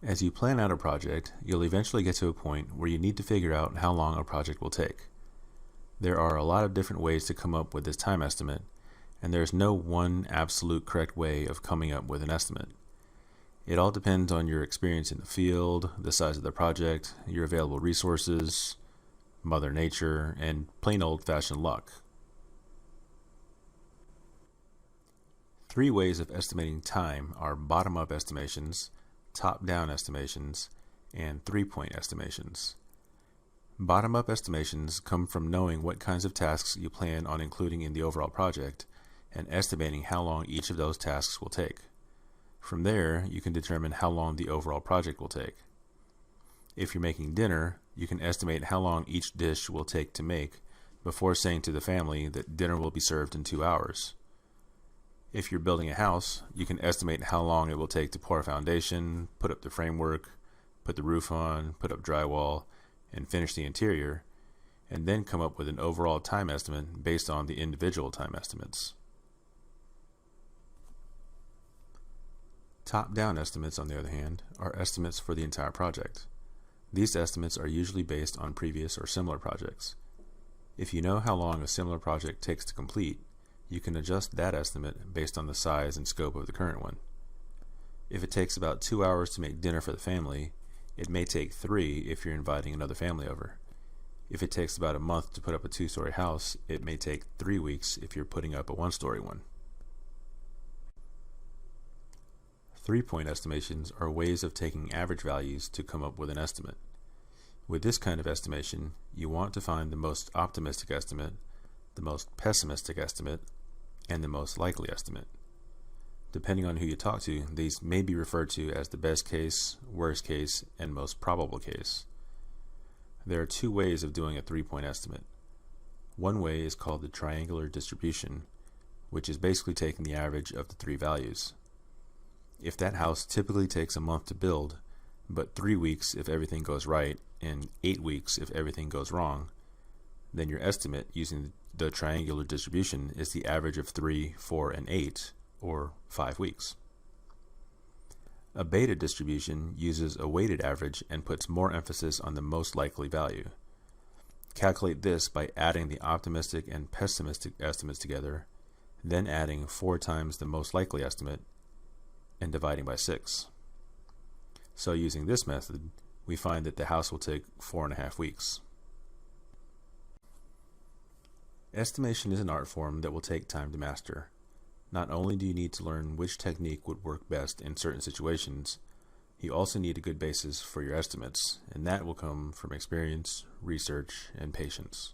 As you plan out a project, you'll eventually get to a point where you need to figure out how long a project will take. There are a lot of different ways to come up with this time estimate, and there's no one absolute correct way of coming up with an estimate. It all depends on your experience in the field, the size of the project, your available resources, Mother Nature, and plain old-fashioned luck. 3 ways of estimating time are bottom-up estimations, top-down estimations, and 3-point estimations. Bottom-up estimations come from knowing what kinds of tasks you plan on including in the overall project and estimating how long each of those tasks will take. From there, you can determine how long the overall project will take. If you're making dinner, you can estimate how long each dish will take to make before saying to the family that dinner will be served in 2 hours. If you're building a house, you can estimate how long it will take to pour a foundation, put up the framework, put the roof on, put up drywall, and finish the interior, and then come up with an overall time estimate based on the individual time estimates. Top-down estimates, on the other hand, are estimates for the entire project. These estimates are usually based on previous or similar projects. If you know how long a similar project takes to complete, you can adjust that estimate based on the size and scope of the current one. If it takes about 2 hours to make dinner for the family, it may take 3 if you're inviting another family over. If it takes about a month to put up a 2-story house, it may take 3 weeks if you're putting up a 1-story one. 3-point estimations are ways of taking average values to come up with an estimate. With this kind of estimation, you want to find the most optimistic estimate, the most pessimistic estimate, and the most likely estimate. Depending on who you talk to, these may be referred to as the best case, worst case, and most probable case. There are 2 ways of doing a 3-point estimate. One way is called the triangular distribution, which is basically taking the average of the 3 values. If that house typically takes a month to build, but 3 weeks if everything goes right, and 8 weeks if everything goes wrong, then your estimate using the triangular distribution is the average of 3, 4, and 8, or 5 weeks. A beta distribution uses a weighted average and puts more emphasis on the most likely value. Calculate this by adding the optimistic and pessimistic estimates together, then adding 4 times the most likely estimate, and dividing by 6. So using this method, we find that the house will take 4.5 weeks. Estimation is an art form that will take time to master. Not only do you need to learn which technique would work best in certain situations, you also need a good basis for your estimates, and that will come from experience, research, and patience.